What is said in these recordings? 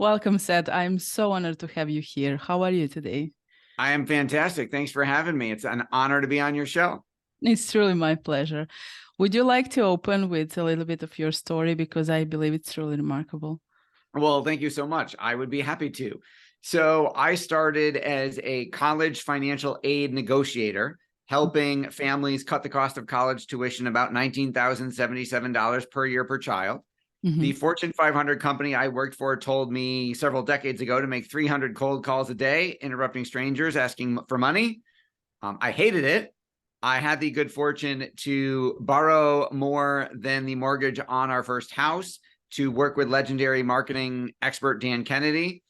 Welcome, Seth. I'm so honored to have you here. How are you today? I am fantastic. Thanks for having me. It's an honor to be on your show. It's truly my pleasure. Would you like to open with a little bit of your story? Because I believe it's truly remarkable. Well, thank you so much. I would be happy to. So I started as a college financial aid negotiator, helping families cut the cost of college tuition about $19,077 per year per child. The Fortune 500 company I worked for told me several decades ago to make 300 cold calls a day, interrupting strangers, asking for money. I hated it. I had the good fortune to borrow more than the mortgage on our first house to work with legendary marketing expert Dan Kennedy.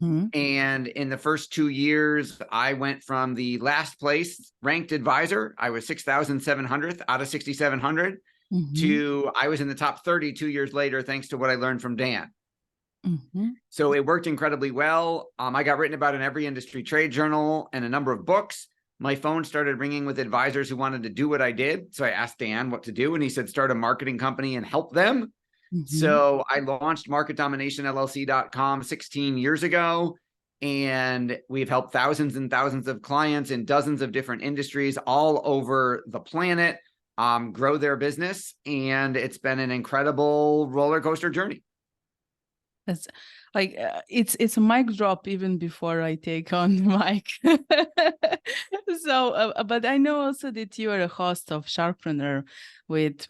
And in the first 2 years, I went from the last place ranked advisor. I was 6,700th out of 6,700 to I was in the top 30 2 years later, thanks to what I learned from Dan. So it worked incredibly well. I got written about in every industry trade journal and a number of books. My phone started ringing with advisors who wanted to do what I did. So I asked Dan what to do, and he said, start a marketing company and help them. So I launched Market Domination LLC.com 16 years ago, and we've helped thousands and thousands of clients in dozens of different industries all over the planet grow their business. And it's been an incredible roller coaster journey. That's like it's a mic drop even before I take on the mic. So, but I know also that you are a host of Sharkpreneur with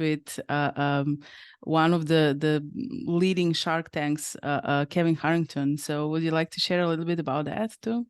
one of the leading Shark Tanks, Kevin Harrington. So, would you like to share a little bit about that too?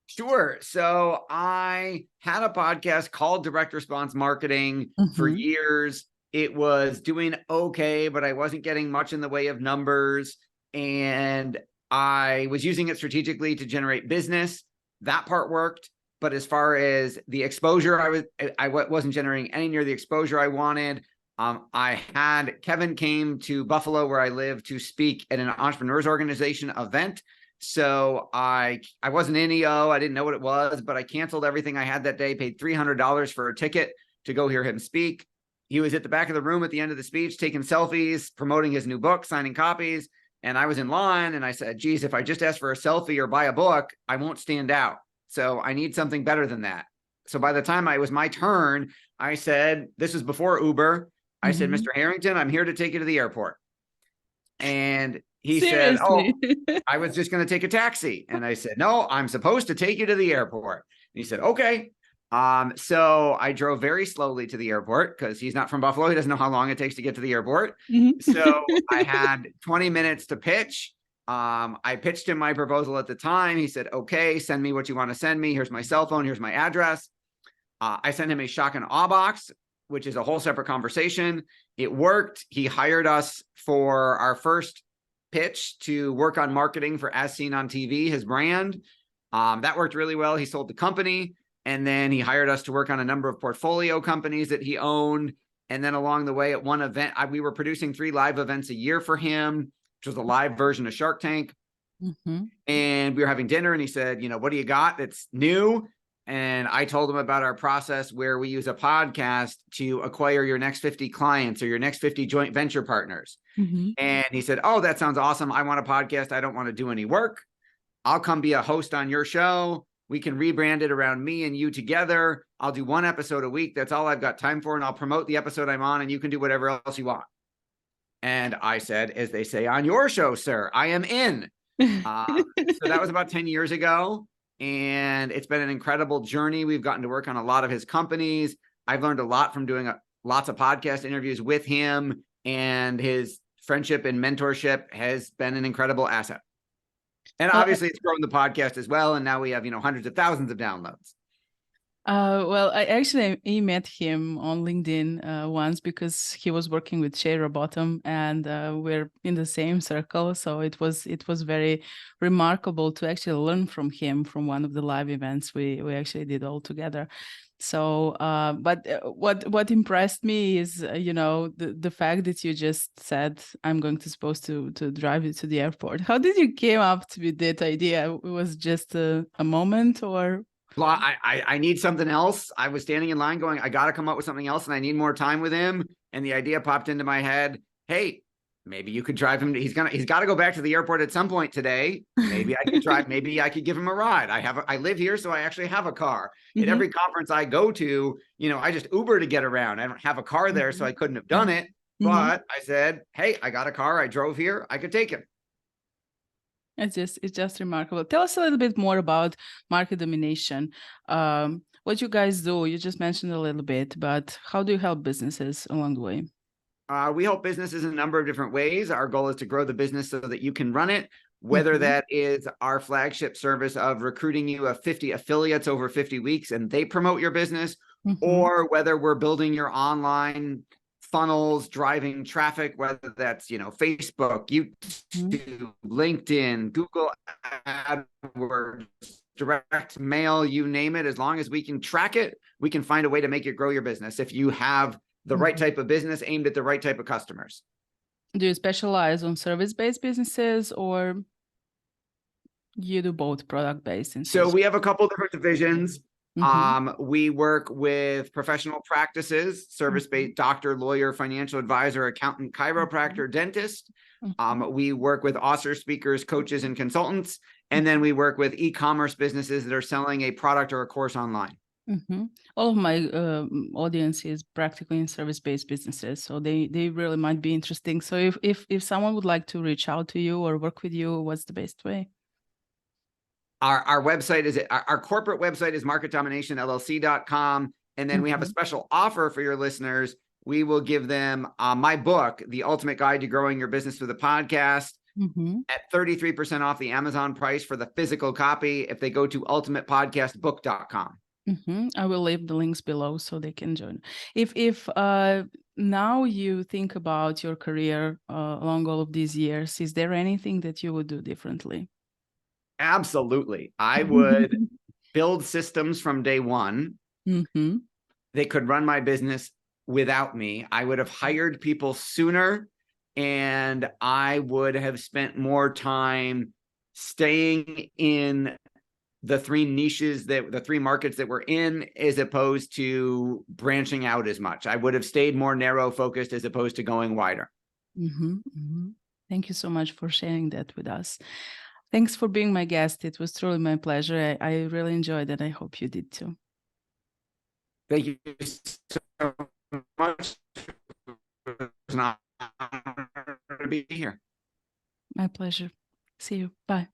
Sure. So I had a podcast called Direct Response Marketing for years. It was doing okay, but I wasn't getting much in the way of numbers. And I was using it strategically to generate business. That part worked. But as far as the exposure, I wasn't generating any near the exposure I wanted. I had Kevin came to Buffalo, where I live, to speak at an entrepreneurs organization event. So I wasn't in EO. I didn't know what it was, but I canceled everything I had that day, paid $300 for a ticket to go hear him speak. He was at the back of the room at the end of the speech, taking selfies, promoting his new book, signing copies. And I was in line and I said, geez, if I just ask for a selfie or buy a book, I won't stand out. So I need something better than that. So by the time it was my turn, I said, this was before Uber. I said, Mr. Harrington, I'm here to take you to the airport. And he said, oh, I was just going to take a taxi. And I said, no, I'm supposed to take you to the airport. And he said, okay. So I drove very slowly to the airport because he's not from Buffalo. He doesn't know how long it takes to get to the airport. So I had 20 minutes to pitch. I pitched him my proposal at the time. He said, okay, send me what you want to send me. Here's my cell phone. Here's my address. I sent him a shock and awe box, which is a whole separate conversation. It worked. He hired us for our first pitch to work on marketing for As Seen on TV, his brand. That worked really well. He sold the company, and then he hired us to work on a number of portfolio companies that he owned. And then along the way at one event, we were producing 3 live events a year for him, which was a live version of Shark Tank. And we were having dinner, and he said, you know, what do you got that's new? And I told him about our process where we use a podcast to acquire your next 50 clients or your next 50 joint venture partners. And he said, oh, that sounds awesome. I want a podcast. I don't want to do any work. I'll come be a host on your show. We can rebrand it around me and you together. I'll do 1 episode a week. That's all I've got time for. And I'll promote the episode I'm on, and you can do whatever else you want. And I said, as they say on your show, sir, I am in. So that was about 10 years ago. And it's been an incredible journey. We've gotten to work on a lot of his companies. I've learned a lot from doing lots of podcast interviews with him, and his friendship and mentorship has been an incredible asset. And obviously it's grown the podcast as well. And now we have, hundreds of thousands of downloads. Well, I met him on LinkedIn once because he was working with Shay Robotham, and we're in the same circle. So it was very remarkable to actually learn from him from one of the live events we actually did all together. So, but what impressed me is, the fact that you just said, I'm supposed to drive you to the airport. How did you came up with that idea? It was just a moment, or? Well, I need something else. I was standing in line going, I got to come up with something else, and I need more time with him. And the idea popped into my head. Hey, maybe you could drive him. He's got to go back to the airport at some point today. Maybe I could drive. Maybe I could give him a ride. I live here, so I actually have a car. At every conference I go to, I just Uber to get around. I don't have a car there, so I couldn't have done it. But I said, hey, I got a car. I drove here. I could take him. It's just remarkable. Tell us a little bit more about Market Domination. What you guys do, you just mentioned a little bit, but how do you help businesses along the way? We help businesses in a number of different ways. Our goal is to grow the business so that you can run it, whether that is our flagship service of recruiting you 50 affiliates over 50 weeks and they promote your business, or whether we're building your online funnels, driving traffic, whether that's, Facebook, YouTube, LinkedIn, Google AdWords, direct mail, you name it. As long as we can track it, we can find a way to make it grow your business if you have the right type of business aimed at the right type of customers. Do you specialize on service-based businesses, or you do both product-based? So we have a couple different divisions. We work with professional practices, service-based doctor, lawyer, financial advisor, accountant, chiropractor, dentist. We work with authors, speakers, coaches, and consultants. And then we work with e-commerce businesses that are selling a product or a course online. All of my audience is practically in service-based businesses, so they really might be interesting. So if someone would like to reach out to you or work with you, what's the best way? Our website is our corporate website is marketdominationllc.com. And then we have a special offer for your listeners. We will give them my book, The Ultimate Guide to Growing Your Business Through the Podcast, at 33% off the Amazon price for the physical copy if they go to ultimatepodcastbook.com. I will leave the links below so they can join. If now you think about your career along all of these years, is there anything that you would do differently? Absolutely. I would build systems from day one. They could run my business without me. I would have hired people sooner, and I would have spent more time staying in the three niches the three markets that we're in, as opposed to branching out as much. I would have stayed more narrow focused as opposed to going wider. Thank you so much for sharing that with us. Thanks for being my guest. It was truly my pleasure. I really enjoyed it. I hope you did too. Thank you so much. It's an honor to be here. My pleasure. See you. Bye.